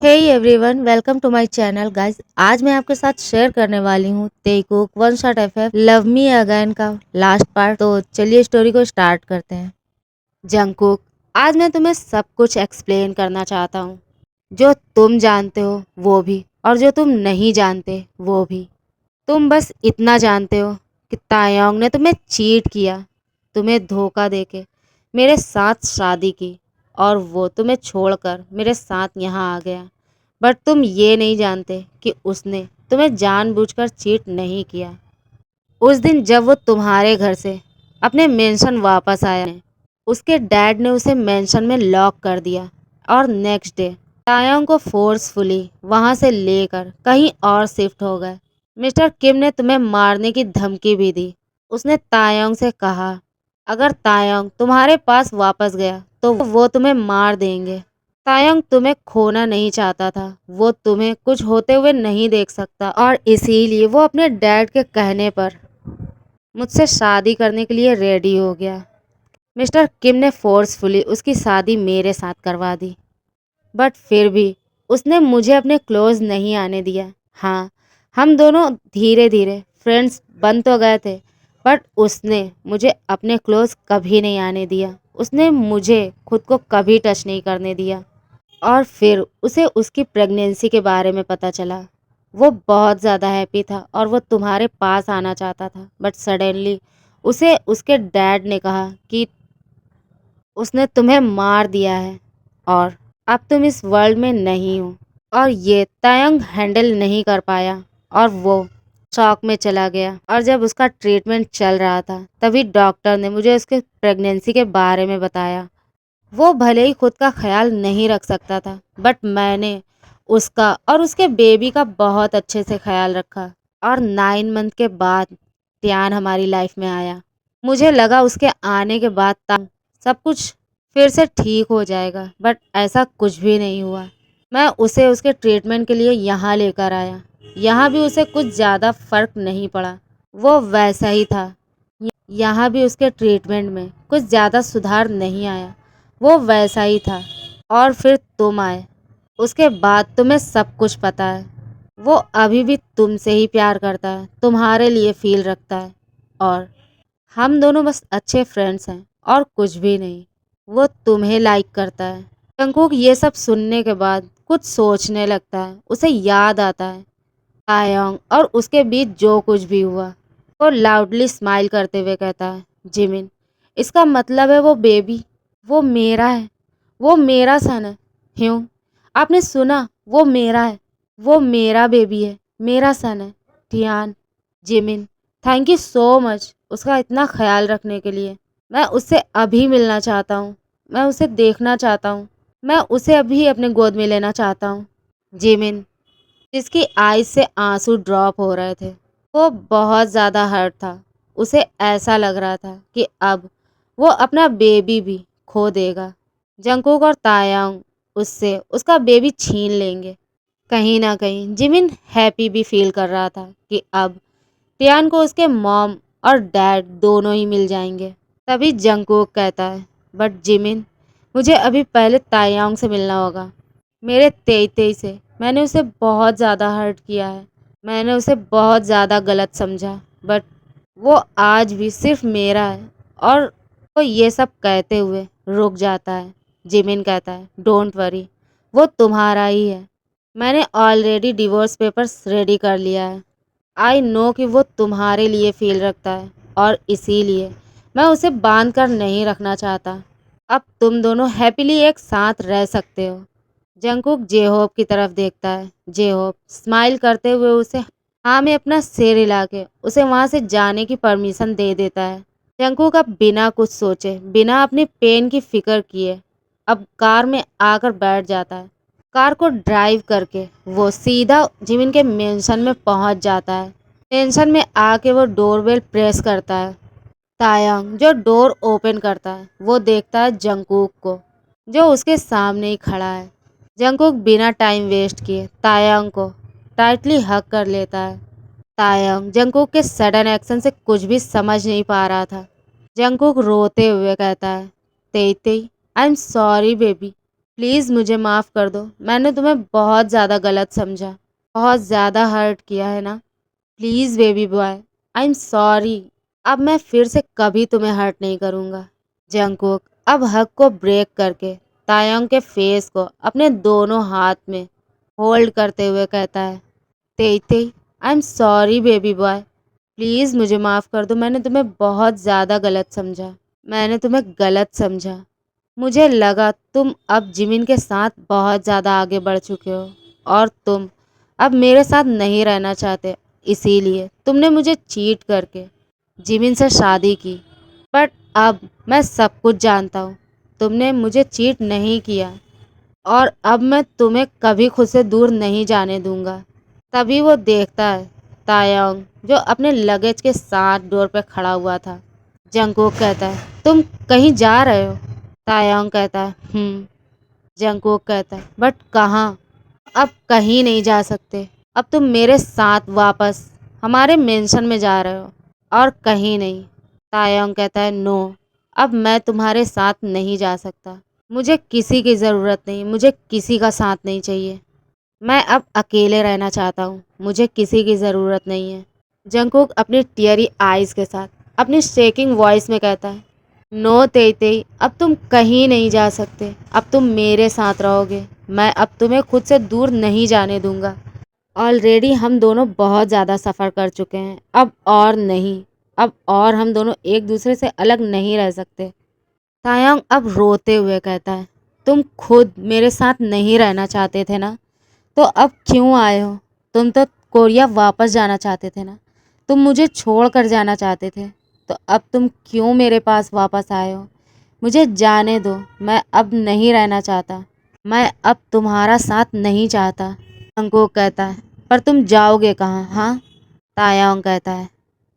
Hey everyone, welcome to my channel guys. आज मैं आपके साथ शेयर करने वाली हूँ तेकुक one shot FF love me again का लास्ट पार्ट। तो चलिए स्टोरी को स्टार्ट करते हैं। जंगकुक, आज मैं तुम्हें सब कुछ एक्सप्लेन करना चाहता हूँ, जो तुम जानते हो वो भी और जो तुम नहीं जानते वो भी। तुम बस इतना जानते हो कि तायोंग ने तुम्हें चीट किया, तुम्हें धोखा देके मेरे साथ शादी की और वो तुम्हें छोड़कर मेरे साथ यहाँ आ गया। बट तुम ये नहीं जानते कि उसने तुम्हें जानबूझकर चीट नहीं किया। उस दिन जब वो तुम्हारे घर से अपने मेंशन वापस आया, उसके डैड ने उसे मेंशन में लॉक कर दिया और नेक्स्ट डे तायोंग को फोर्सफुली वहां से लेकर कहीं और शिफ्ट हो गए। मिस्टर किम ने तुम्हें मारने की धमकी भी दी। उसने तायोंग से कहा, अगर तायोंग तुम्हारे पास वापस गया तो वो तुम्हें मार देंगे। तायंग तुम्हें खोना नहीं चाहता था, वो तुम्हें कुछ होते हुए नहीं देख सकता और इसीलिए वो अपने डैड के कहने पर मुझसे शादी करने के लिए रेडी हो गया। मिस्टर किम ने फोर्सफुली उसकी शादी मेरे साथ करवा दी, बट फिर भी उसने मुझे अपने क्लोज नहीं आने दिया। हाँ, हम दोनों धीरे धीरे फ्रेंड्स बन तो गए थे, बट उसने मुझे अपने क्लोज कभी नहीं आने दिया। उसने मुझे खुद को कभी टच नहीं करने दिया। और फिर उसे उसकी प्रेगनेंसी के बारे में पता चला। वो बहुत ज़्यादा हैप्पी था और वो तुम्हारे पास आना चाहता था, बट सडनली उसे उसके डैड ने कहा कि उसने तुम्हें मार दिया है और अब तुम इस वर्ल्ड में नहीं हो। और ये तयंग हैंडल नहीं कर पाया और वो शॉक में चला गया। और जब उसका ट्रीटमेंट चल रहा था तभी डॉक्टर ने मुझे उसके प्रेगनेंसी के बारे में बताया। वो भले ही खुद का ख्याल नहीं रख सकता था, बट मैंने उसका और उसके बेबी का बहुत अच्छे से ख्याल रखा। और 9 मंथ के बाद टियान हमारी लाइफ में आया। मुझे लगा उसके आने के बाद सब कुछ फिर से ठीक हो जाएगा, बट ऐसा कुछ भी नहीं हुआ। मैं उसे उसके ट्रीटमेंट के लिए यहाँ लेकर आया। यहाँ भी उसे कुछ ज़्यादा फर्क नहीं पड़ा, वो वैसा ही था। यहाँ भी उसके ट्रीटमेंट में कुछ ज़्यादा सुधार नहीं आया, वो वैसा ही था। और फिर तुम आए, उसके बाद तुम्हें सब कुछ पता है। वो अभी भी तुमसे ही प्यार करता है, तुम्हारे लिए फील रखता है और हम दोनों बस अच्छे फ्रेंड्स हैं और कुछ भी नहीं। वो तुम्हें लाइक करता है। जंगकुक ये सब सुनने के बाद कुछ सोचने लगता है। उसे याद आता है तायोंग और उसके बीच जो कुछ भी हुआ। वो लाउडली स्माइल करते हुए कहता है, जिमिन, इसका मतलब है वो बेबी वो मेरा है, वो मेरा सन है। क्यों? आपने सुना, वो मेरा है, वो मेरा बेबी है, मेरा सन है। Tian, Jimin, thank you so much उसका इतना ख्याल रखने के लिए। मैं उससे अभी मिलना चाहता हूँ, मैं उसे देखना चाहता हूँ, मैं उसे अभी अपने गोद में लेना चाहता हूँ। जिमिन, जिसकी आईज से आंसू ड्रॉप हो रहे थे, वो बहुत ज़्यादा हर्ट था। उसे ऐसा लग रहा था कि अब वो अपना बेबी भी खो देगा। जंगकुक और तायांग उससे उसका बेबी छीन लेंगे। कहीं ना कहीं जिमिन हैप्पी भी फील कर रहा था कि अब टियान को उसके मॉम और डैड दोनों ही मिल जाएंगे। तभी जंगकुक कहता है, बट जिमिन, मुझे अभी पहले तायांग से मिलना होगा। मेरे तेईते से मैंने उसे बहुत ज़्यादा हर्ट किया है, मैंने उसे बहुत ज़्यादा गलत समझा, बट वो आज भी सिर्फ मेरा है। और वो ये सब कहते हुए रुक जाता है। जिमिन कहता है, डोंट वरी, वो तुम्हारा ही है। मैंने ऑलरेडी डिवोर्स पेपर्स रेडी कर लिया है। आई नो कि वो तुम्हारे लिए फील रखता है और इसीलिए मैं उसे बांध कर नहीं रखना चाहता। अब तुम दोनों हैप्पीली एक साथ रह सकते हो। जंगकुक जेहोप की तरफ देखता है। जेहोप स्माइल करते हुए उसे हाँ में अपना सिर हिला के उसे वहाँ से जाने की परमिशन दे देता है। जंगकुक अब बिना कुछ सोचे, बिना अपने पेन की फिक्र किए अब कार में आकर बैठ जाता है। कार को ड्राइव करके वो सीधा जिमिन के मेंशन में पहुंच जाता है। मेंशन में आके वो डोरबेल प्रेस करता है। तायांग जो डोर ओपन करता है वो देखता है जंगकुक को, जो उसके सामने ही खड़ा है। जंगकुक बिना टाइम वेस्ट किए तायांग को टाइटली हग कर लेता है। तायंग जंगकुक के सडन एक्शन से कुछ भी समझ नहीं पा रहा था। जंगकुक रोते हुए कहता है, तेई तेई, I am sorry baby, please मुझे माफ़ कर दो, मैंने तुम्हें बहुत ज़्यादा गलत समझा, बहुत ज़्यादा हर्ट किया है ना। Please baby boy, I am sorry. अब मैं फिर से कभी तुम्हें हर्ट नहीं करूँगा। जंगकुक अब हग को ब्रेक करके तायंग के फेस को अपने दोनों हाथ में होल्ड करते हुए कहता है, तेई तेई, I am sorry baby boy, please मुझे माफ़ कर दो, मैंने तुम्हें बहुत ज़्यादा गलत समझा, मैंने तुम्हें गलत समझा। मुझे लगा तुम अब जिमिन के साथ बहुत ज़्यादा आगे बढ़ चुके हो और तुम अब मेरे साथ नहीं रहना चाहते, इसीलिए तुमने मुझे चीट करके जिमिन से शादी की। बट अब मैं सब कुछ जानता हूँ, तुमने मुझे चीट नहीं किया और अब मैं तुम्हें कभी खुद से दूर नहीं जाने दूंगा। तभी वो देखता है तायंग जो अपने लगेज के साथ डोर पे खड़ा हुआ था। जंगकोक कहता है, तुम कहीं जा रहे हो? तायंग कहता है, जंगकोक कहता है, बट कहाँ? अब कहीं नहीं जा सकते, अब तुम मेरे साथ वापस हमारे मेंशन में जा रहे हो और कहीं नहीं। तायंग कहता है, नो, अब मैं तुम्हारे साथ नहीं जा सकता, मुझे किसी की ज़रूरत नहीं, मुझे किसी का साथ नहीं चाहिए, मैं अब अकेले रहना चाहता हूँ, मुझे किसी की ज़रूरत नहीं है। जंगकुक अपनी टीयरी आइज़ के साथ अपनी शेकिंग वॉइस में कहता है, नो तेई तेई, अब तुम कहीं नहीं जा सकते, अब तुम मेरे साथ रहोगे, मैं अब तुम्हें खुद से दूर नहीं जाने दूंगा। ऑलरेडी हम दोनों बहुत ज़्यादा सफ़र कर चुके हैं, अब और नहीं, अब और हम दोनों एक दूसरे से अलग नहीं रह सकते। तायंग अब रोते हुए कहता है, तुम खुद मेरे साथ नहीं रहना चाहते थे ना, तो अब क्यों आए हो? तुम तो कोरिया वापस जाना चाहते थे ना, तुम मुझे छोड़ कर जाना चाहते थे, तो अब तुम क्यों मेरे पास वापस आए हो? मुझे जाने दो, मैं अब नहीं रहना चाहता, मैं अब तुम्हारा साथ नहीं चाहता। अंकुक कहता है, पर तुम जाओगे कहाँ? हाँ? तायांग कहता है,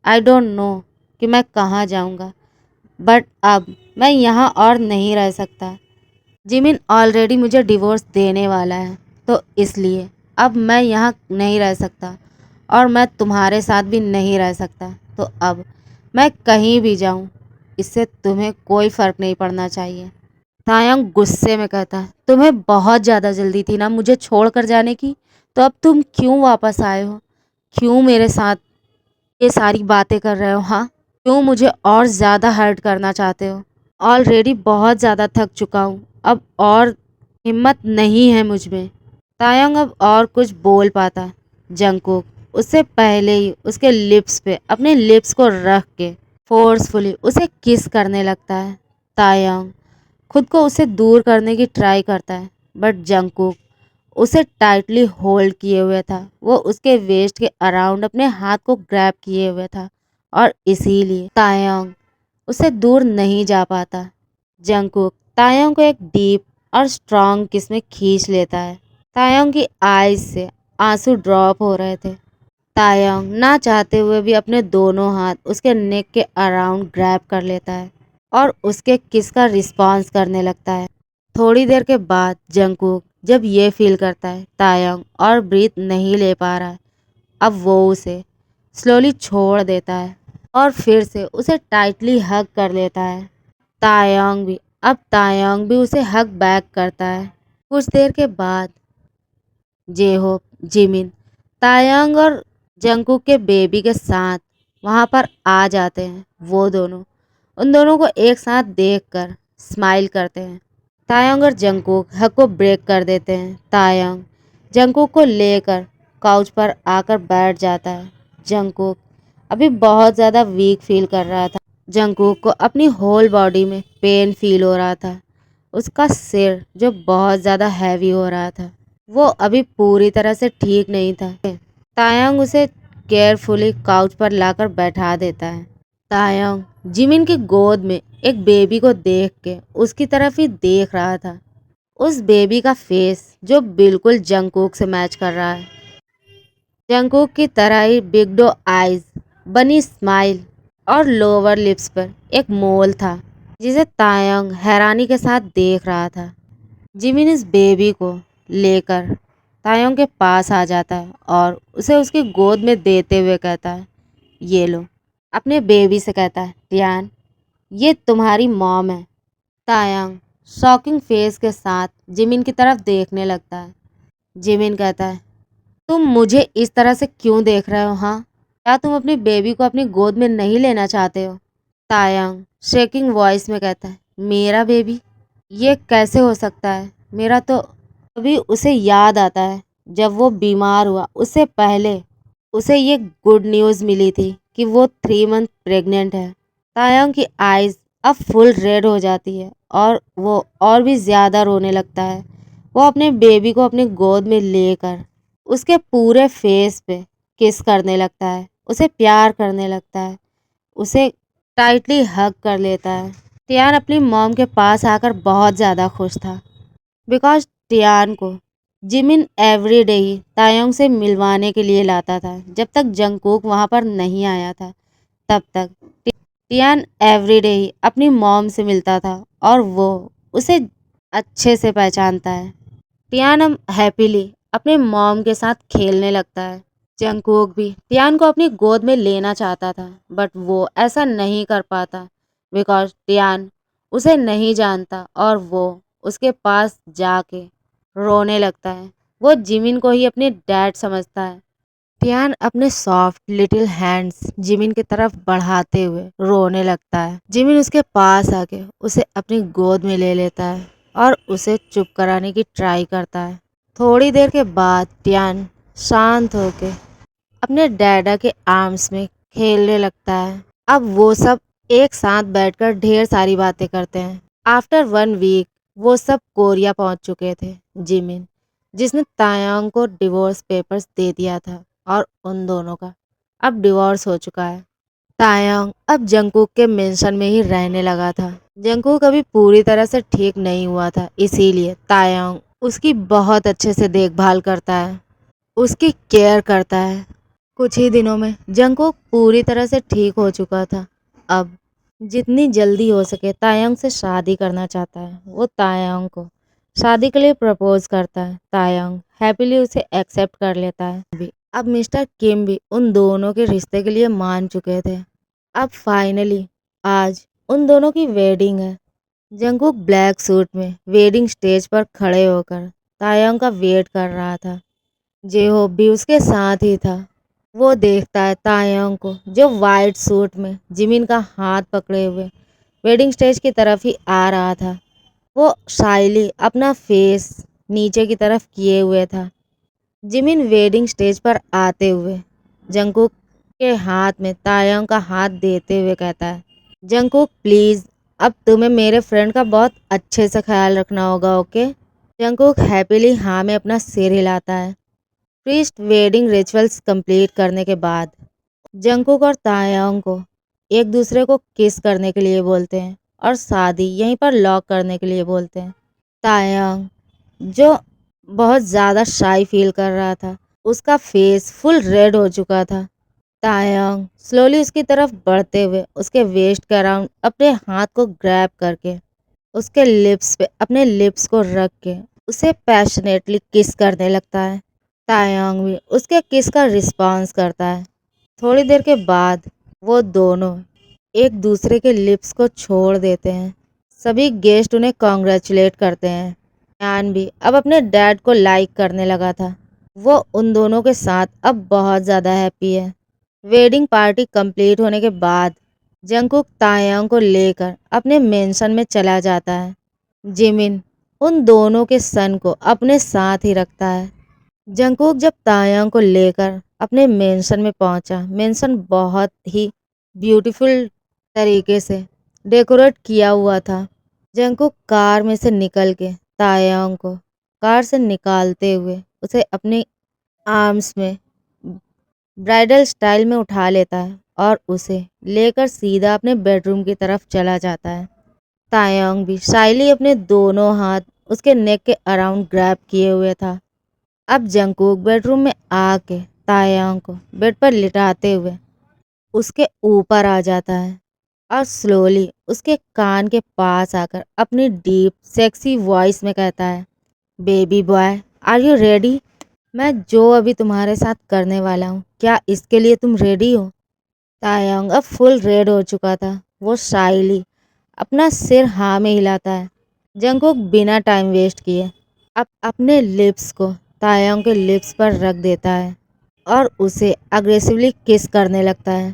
आई डोंट नो कि मैं कहाँ जाऊँगा, बट अब मैं यहाँ और नहीं रह सकता। जिमिन ऑलरेडी मुझे डिवोर्स देने वाला है, तो इसलिए अब मैं यहाँ नहीं रह सकता और मैं तुम्हारे साथ भी नहीं रह सकता, तो अब मैं कहीं भी जाऊँ, इससे तुम्हें कोई फ़र्क नहीं पड़ना चाहिए। तायंग गुस्से में कहता है, तुम्हें बहुत ज़्यादा जल्दी थी ना मुझे छोड़ कर जाने की, तो अब तुम क्यों वापस आए हो? क्यों मेरे साथ ये सारी बातें कर रहे हो? हाँ, क्यों मुझे और ज़्यादा हर्ट करना चाहते हो? ऑलरेडी बहुत ज़्यादा थक चुका हूँ, अब और हिम्मत नहीं है मुझ में। तायंग अब और कुछ बोल पाता। जंगकुक उससे पहले ही उसके लिप्स पे अपने लिप्स को रख के फोर्सफुली उसे किस करने लगता है। तायंग खुद को उसे दूर करने की ट्राई करता है, बट जंगकुक उसे टाइटली होल्ड किए हुए था, वो उसके वेस्ट के अराउंड अपने हाथ को ग्रैब किए हुए था और इसीलिए तायंग उसे दूर नहीं जा पाता। जंगकुक तायंग को एक डीप और स्ट्रॉन्ग किस में खींच लेता है। तायंग की आईज से आंसू ड्रॉप हो रहे थे। तायंग ना चाहते हुए भी अपने दोनों हाथ उसके नेक के अराउंड ग्रैब कर लेता है और उसके किस का रिस्पॉन्स करने लगता है। थोड़ी देर के बाद जंगकुक जब ये फील करता है तायंग और ब्रीथ नहीं ले पा रहा है, अब वो उसे स्लोली छोड़ देता है और फिर से उसे टाइटली हग कर लेता है। तायंग भी उसे हग बैक करता है। कुछ देर के बाद जेहोप, जिमिन, तायंग और जंगकुक के बेबी के साथ वहाँ पर आ जाते हैं। वो दोनों उन दोनों को एक साथ देखकर स्माइल करते हैं। तायंग और जंगकुक हग को ब्रेक कर देते हैं। तायंग जंगकुक को लेकर काउच पर आकर बैठ जाता है। जंगकुक अभी बहुत ज़्यादा वीक फील कर रहा था। जंगकुक को अपनी होल बॉडी में पेन फील हो रहा था। उसका सिर जो बहुत ज़्यादा हैवी हो रहा था, वो अभी पूरी तरह से ठीक नहीं था। तायंग उसे केयरफुली काउच पर लाकर बैठा देता है। तायंग जिमिन की गोद में एक बेबी को देख के उसकी तरफ ही देख रहा था। उस बेबी का फेस जो बिल्कुल जंगकुक से मैच कर रहा है। जंगकुक की तरह ही बिग डो आइज, बनी स्माइल और लोअर लिप्स पर एक मोल था जिसे तायंग हैरानी के साथ देख रहा था। जिमिन इस बेबी को लेकर तायंग के पास आ जाता है और उसे उसकी गोद में देते हुए कहता है, ये लो। अपने बेबी से कहता है, टियान, ये तुम्हारी मॉम है। तायंग शॉकिंग फेस के साथ जिमिन की तरफ देखने लगता है। जिमिन कहता है, तुम मुझे इस तरह से क्यों देख रहे हो? हाँ, क्या तुम अपनी बेबी को अपनी गोद में नहीं लेना चाहते हो? तायंग शेकिंग वॉइस में कहता है, मेरा बेबी? ये कैसे हो सकता है? मेरा तो अभी उसे याद आता है जब वो बीमार हुआ, उससे पहले उसे ये गुड न्यूज़ मिली थी कि वो 3 मंथ प्रेग्नेंट है। तायंग की आइज़ अब फुल रेड हो जाती है और वो और भी ज़्यादा रोने लगता है। वो अपने बेबी को अपनी गोद में लेकर उसके पूरे फेस पे किस करने लगता है, उसे प्यार करने लगता है, उसे टाइटली हग कर लेता है। टियान अपनी मॉम के पास आकर बहुत ज़्यादा खुश था बिकॉज टियान को जिमिन एवरी डे ही तायोंग से मिलवाने के लिए लाता था। जब तक जंगकुक वहाँ पर नहीं आया था तब तक टियान एवरी डे ही अपनी मॉम से मिलता था और वो उसे अच्छे से पहचानता है। टियान अब हैप्पीली अपने मॉम के साथ खेलने लगता है। जंगकुक भी टियान को अपनी गोद में लेना चाहता था बट वो ऐसा नहीं कर पाता बिकॉज टियान उसे नहीं जानता और वो उसके पास जाके रोने लगता है। वो जिमिन को ही अपने डैड समझता है। टियान अपने सॉफ्ट लिटिल हैंड्स जिमिन की तरफ बढ़ाते हुए रोने लगता है। जिमिन उसके पास आके उसे अपनी गोद में ले लेता है और उसे चुप कराने की ट्राई करता है। थोड़ी देर के बाद टियान शांत होके अपने डैडा के आर्म्स में खेलने लगता है। अब वो सब एक साथ बैठकर ढेर सारी बातें करते हैं। आफ्टर 1 वीक वो सब कोरिया पहुंच चुके थे। जिमिन जिसने तायांग को डिवोर्स पेपर्स दे दिया था और उन दोनों का अब डिवोर्स हो चुका है। तायांग अब जंगकुक के मेंशन में ही रहने लगा था। जंगकुक अभी पूरी तरह से ठीक नहीं हुआ था, इसीलिए तायांग उसकी बहुत अच्छे से देखभाल करता है, उसकी केयर करता है। कुछ ही दिनों में जंगकुक पूरी तरह से ठीक हो चुका था। अब जितनी जल्दी हो सके तायंग से शादी करना चाहता है। वो तायंग को शादी के लिए प्रपोज करता है। तायंग हैप्पीली उसे एक्सेप्ट कर लेता है भी। अब मिस्टर किम भी उन दोनों के रिश्ते के लिए मान चुके थे। अब फाइनली आज उन दोनों की वेडिंग है। जंगकुक ब्लैक सूट में वेडिंग स्टेज पर खड़े होकर तायंग का वेट कर रहा था। जेहोप भी उसके साथ ही था। वो देखता है तायंग को जो वाइट सूट में जिमिन का हाथ पकड़े हुए वेडिंग स्टेज की तरफ ही आ रहा था। वो शाइली अपना फेस नीचे की तरफ किए हुए था। जिमिन वेडिंग स्टेज पर आते हुए जंगकुक के हाथ में तायंग का हाथ देते हुए कहता है, जंगकुक प्लीज, अब तुम्हें मेरे फ्रेंड का बहुत अच्छे से ख्याल रखना होगा, ओके? जंगकुक हैप्पीली हाँ में अपना सिर हिलाता है। प्रीस्ट वेडिंग रिचुअल्स कंप्लीट करने के बाद जंगकुक और तायंग को एक दूसरे को किस करने के लिए बोलते हैं और शादी यहीं पर लॉक करने के लिए बोलते हैं। तायंग जो बहुत ज़्यादा शाई फील कर रहा था, उसका फेस फुल रेड हो चुका था। तायंग स्लोली उसकी तरफ बढ़ते हुए उसके वेस्ट के अराउंड अपने हाथ को ग्रैब करके उसके लिप्स पे अपने लिप्स को रख के उसे पैशनेटली किस करने लगता है। तायंग भी उसके किस का रिस्पॉन्स करता है। थोड़ी देर के बाद वो दोनों एक दूसरे के लिप्स को छोड़ देते हैं। सभी गेस्ट उन्हें कॉन्ग्रेचुलेट करते हैं। यान भी अब अपने डैड को लाइक करने लगा था। वो उन दोनों के साथ अब बहुत ज़्यादा हैप्पी है। वेडिंग पार्टी कंप्लीट होने के बाद जंगकुक तायंग को लेकर अपने मेंशन में चला जाता है। जिमिन उन दोनों के सन को अपने साथ ही रखता है। जंगकुक जब तायंग को लेकर अपने मेंशन में पहुंचा, मेंशन बहुत ही ब्यूटीफुल तरीके से डेकोरेट किया हुआ था। जंगकुक कार में से निकल के तायंग को कार से निकालते हुए उसे अपने आर्म्स में ब्राइडल स्टाइल में उठा लेता है और उसे लेकर सीधा अपने बेडरूम की तरफ चला जाता है। तायंग भी शाइली अपने दोनों हाथ उसके नेक के अराउंड ग्रैब किए हुए था। अब जंगकुक बेडरूम में आके तायंग को बेड पर लिटाते हुए उसके ऊपर आ जाता है और स्लोली उसके कान के पास आकर अपनी डीप सेक्सी वॉइस में कहता है, baby boy, are you ready? मैं जो अभी तुम्हारे साथ करने वाला हूँ, क्या इसके लिए तुम रेडी हो? तायंग अब फुल रेड हो चुका था। वो शाइली अपना सिर हाँ में हिलाता है। जंगकुक बिना टाइम वेस्ट किए अब अपने लिप्स को तायंग के लिप्स पर रख देता है और उसे अग्रेसिवली किस करने लगता है।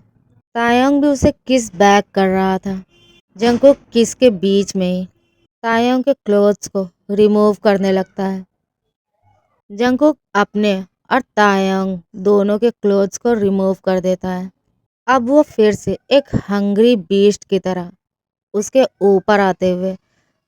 तायंग भी उसे किस बैक कर रहा था। जंगकुक किस के बीच में ही तायंग के क्लोथ्स को रिमूव करने लगता है। जंगकुक अपने और तायंग दोनों के क्लोथ्स को रिमूव कर देता है। अब वो फिर से एक हंग्री बीस्ट की तरह उसके ऊपर आते हुए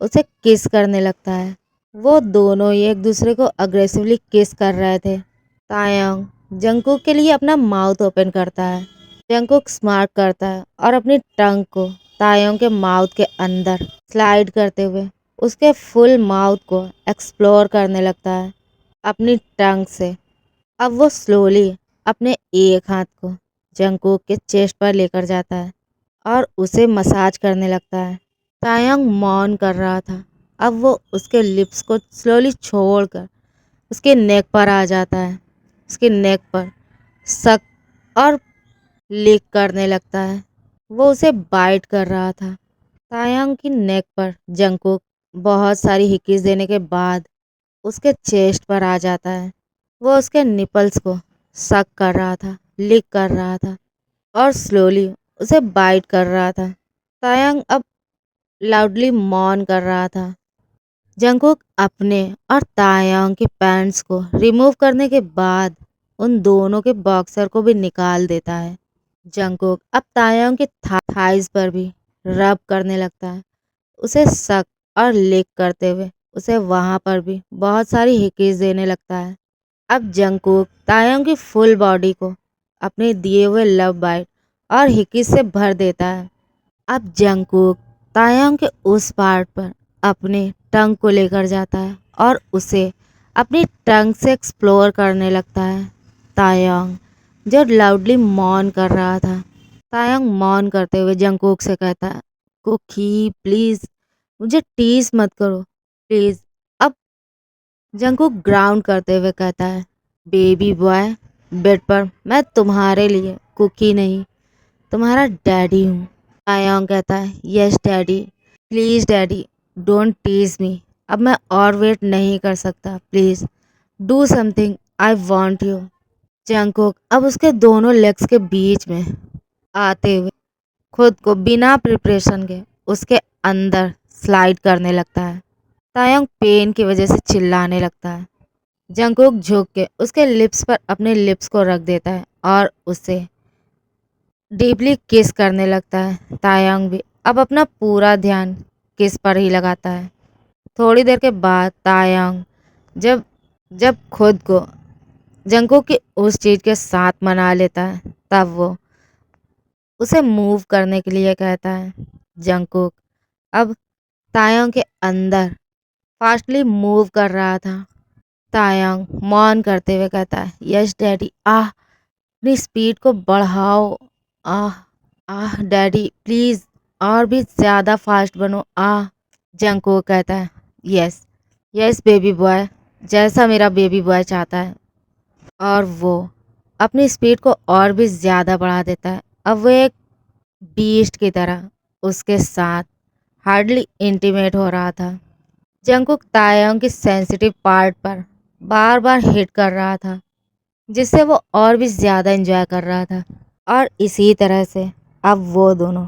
उसे किस करने लगता है। वो दोनों ही एक दूसरे को अग्रेसिवली किस कर रहे थे। तायंग जंगकुक के लिए अपना माउथ ओपन करता है। जंगकुक स्मार्ट करता है और अपनी टंग को तायंग के माउथ के अंदर स्लाइड करते हुए उसके फुल माउथ को एक्सप्लोर करने लगता है अपनी टंग से। अब वो स्लोली अपने एक हाथ को जंगकुक के चेस्ट पर लेकर जाता है और उसे मसाज करने लगता है। तायंग मौन कर रहा था। अब वो उसके लिप्स को स्लोली छोड़कर उसके नेक पर आ जाता है। उसके नेक पर सक और लिक करने लगता है। वो उसे बाइट कर रहा था। तायंग की नेक पर जंगकुक बहुत सारी हिकीज देने के बाद उसके चेस्ट पर आ जाता है। वो उसके निपल्स को सक कर रहा था, लिक कर रहा था और स्लोली उसे बाइट कर रहा था। तायंग अब लाउडली मौन कर रहा था। जंगकुक अपने और तायंग के पैंट्स को रिमूव करने के बाद उन दोनों के बॉक्सर को भी निकाल देता है। जंगकुक अब तायंग के थाइज पर भी रब करने लगता है, उसे सक और लिक करते हुए उसे वहां पर भी बहुत सारी हिकीज देने लगता है। अब जंगकुक तायंग की फुल बॉडी को अपने दिए हुए लव बाइट और हिकीज से भर देता है। अब जंगकुक तायंग के उस पार्ट पर अपने टंग को लेकर जाता है और उसे अपनी टंग से एक्सप्लोर करने लगता है। तायंग जो लाउडली मौन कर रहा था। तायंग मौन करते हुए जंगकुक से कहता है, कुकी प्लीज मुझे टीज मत करो प्लीज। अब जंगकुक ग्राउंड करते हुए कहता है, बेबी बॉय बेड पर मैं तुम्हारे लिए कुकी नहीं तुम्हारा डैडी हूँ। तायंग कहता है, yes daddy, please daddy don't tease me. अब मैं और वेट नहीं कर सकता, please do something, I want you. Jungkook अब उसके दोनों लेग्स के बीच में आते हुए खुद को बिना प्रिपरेशन के उसके अंदर स्लाइड करने लगता है। तायंग पेन की वजह से चिल्लाने लगता है। जंगकुक झुक के उसके लिप्स पर अपने लिप्स को रख देता है और उसे डीपली किस करने लगता है। तायंग भी अब अपना पूरा ध्यान किस पर ही लगाता है। थोड़ी देर के बाद तायंग जब जब खुद को जंगकुक की उस चीज के साथ मना लेता है तब वो उसे मूव करने के लिए कहता है। जंगकुक अब तायंग के अंदर फास्टली मूव कर रहा था। तायंग मौन करते हुए कहता है, यस डैडी, अपनी स्पीड को बढ़ाओ। आह आह डैडी प्लीज और भी ज्यादा फास्ट बनो। जंगकुक कहता है, यस यस बेबी बॉय, जैसा मेरा बेबी बॉय चाहता है। और वो अपनी स्पीड को और भी ज्यादा बढ़ा देता है। अब वो एक बीस्ट की तरह उसके साथ हार्डली इंटीमेट हो रहा था। जंगकुक तायंग की सेंसिटिव पार्ट पर बार बार हिट कर रहा था जिससे वो और भी ज्यादा एंजॉय कर रहा था। और इसी तरह से अब वो दोनों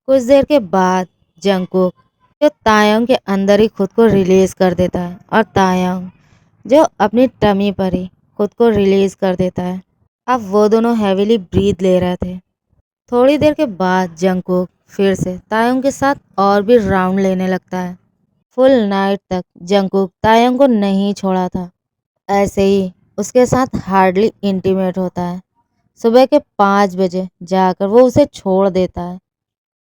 कुछ देर के बाद जंगकुक जो तायंग के अंदर ही खुद को रिलीज कर देता है और तायंग जो अपनी टमी पर ही खुद को रिलीज कर देता है। अब वो दोनों हैवीली ब्रीथ ले रहे थे। थोड़ी देर के बाद जंगकुक फिर से तायंग के साथ और भी राउंड लेने लगता है। फुल नाइट तक जंगकुक तायंग को नहीं छोड़ा था। ऐसे ही उसके साथ हार्डली इंटीमेट होता है। सुबह के 5 बजे जाकर वो उसे छोड़ देता है।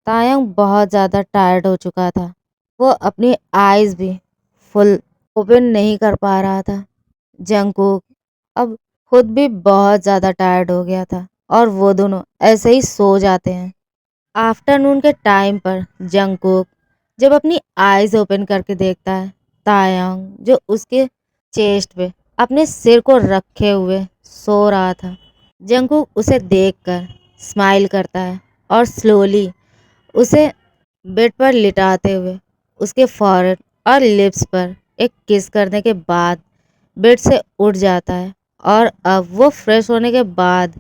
तायंग बहुत ज़्यादा टायर्ड हो चुका था। वो अपनी आईज भी फुल ओपन नहीं कर पा रहा था। जंगकुक अब खुद भी बहुत ज़्यादा टायर्ड हो गया था और वो दोनों ऐसे ही सो जाते हैं। आफ्टरनून के टाइम पर जंगकुक जब अपनी आईज ओपन करके देखता है, तायंग जो उसके चेस्ट पे अपने सिर को रखे हुए सो रहा था। जंगकुक उसे देखकर स्माइल करता है और स्लोली उसे बेड पर लिटाते हुए उसके फॉरहेड और लिप्स पर एक किस करने के बाद बेड से उठ जाता है और अब वो फ्रेश होने के बाद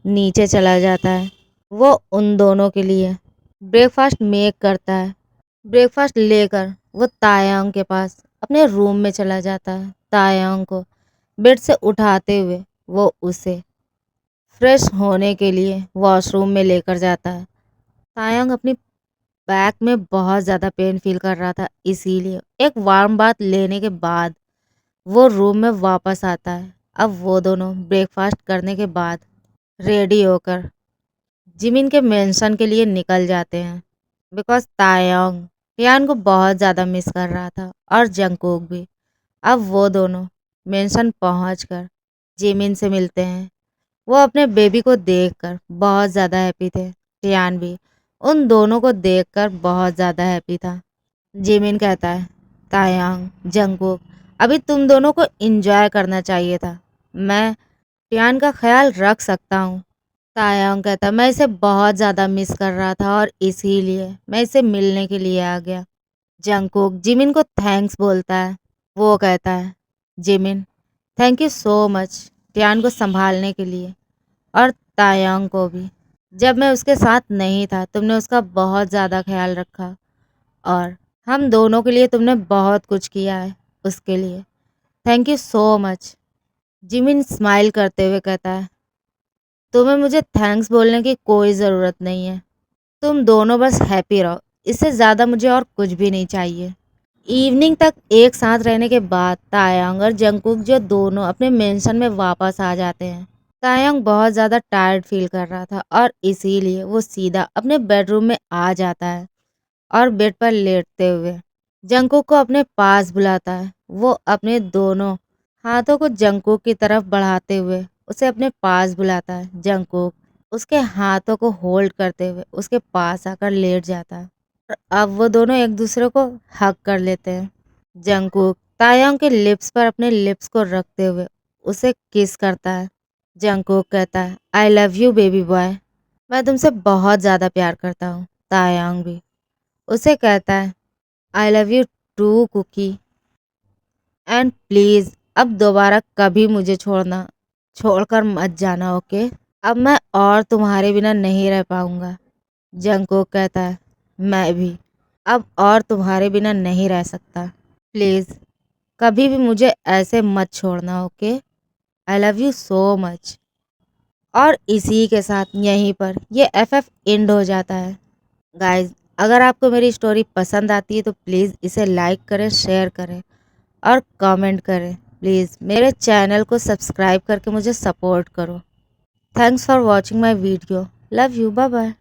नीचे चला जाता है। वो उन दोनों के लिए ब्रेकफास्ट मेक करता है। ब्रेकफास्ट लेकर वो तायांग के पास अपने रूम में चला जाता है। तायांग को बेड से उठाते हुए वो उसे फ्रेश होने के लिए वॉशरूम में लेकर जाता है। तायांग अपनी बैक में बहुत ज़्यादा पेन फील कर रहा था, इसीलिए एक वार्म बाथ लेने के बाद वो रूम में वापस आता है। अब वो दोनों ब्रेकफास्ट करने के बाद रेडी होकर जिमिन के मेंशन के लिए निकल जाते हैं। बिकॉज तायोंग टियान को बहुत ज़्यादा मिस कर रहा था और जंगकोक भी। अब वो दोनों मेंशन पहुंचकर जिमिन से मिलते हैं। वो अपने बेबी को देखकर बहुत ज़्यादा हैप्पी थे। टियान भी उन दोनों को देखकर बहुत ज़्यादा हैप्पी था। जिमिन कहता है, तायांग, जंगकोक, अभी तुम दोनों को एंजॉय करना चाहिए था। मैं टियान का ख्याल रख सकता हूँ। तायांग कहता, मैं इसे बहुत ज़्यादा मिस कर रहा था और इसीलिए मैं इसे मिलने के लिए आ गया। जंगकोक जिमिन को थैंक्स बोलता है। वो कहता है, Jimin, thank you so much Tian को संभालने के लिए, और तायांग को भी। जब मैं उसके साथ नहीं था तुमने उसका बहुत ज़्यादा ख्याल रखा और हम दोनों के लिए तुमने बहुत कुछ किया है। उसके लिए thank you so much. Jimin smile करते हुए कहता है, तुम्हें मुझे थैंक्स बोलने की कोई ज़रूरत नहीं है। तुम दोनों बस हैप्पी रहो, इससे ज़्यादा मुझे और कुछ भी नहीं चाहिए। इवनिंग तक एक साथ रहने के बाद तायांग और जंगकुक जो दोनों अपने मेंशन में वापस आ जाते हैं। तायांग बहुत ज़्यादा टायर्ड फील कर रहा था और इसीलिए वो सीधा अपने बेडरूम में आ जाता है और बेड पर लेटते हुए जंगकुक को अपने पास बुलाता है। वो अपने दोनों हाथों को जंगकुक की तरफ बढ़ाते हुए उसे अपने पास बुलाता है। जंगकुक उसके हाथों को होल्ड करते हुए उसके पास आकर लेट जाता है और अब वो दोनों एक दूसरे को हग कर लेते हैं। जंगकुक तायांग के लिप्स पर अपने लिप्स को रखते हुए उसे किस करता है। जंगकुक कहता है, I love you baby boy, मैं तुमसे बहुत ज़्यादा प्यार करता हूँ। तायांग भी उसे कहता है, I love you too Kookie, and please अब दोबारा कभी मुझे छोड़कर मत जाना, ओके। अब मैं और तुम्हारे बिना नहीं रह पाऊंगा। जंगकोक कहता है, मैं भी अब और तुम्हारे बिना नहीं रह सकता। प्लीज़ कभी भी मुझे ऐसे मत छोड़ना, okay. I love you so much. और इसी के साथ यहीं पर ये एफएफ एंड हो जाता है। गाइज, अगर आपको मेरी स्टोरी पसंद आती है तो प्लीज़ इसे लाइक करें, शेयर करें और कमेंट करें। प्लीज़ मेरे चैनल को सब्सक्राइब करके मुझे सपोर्ट करो। Thanks for watching my video. Love you, bye bye.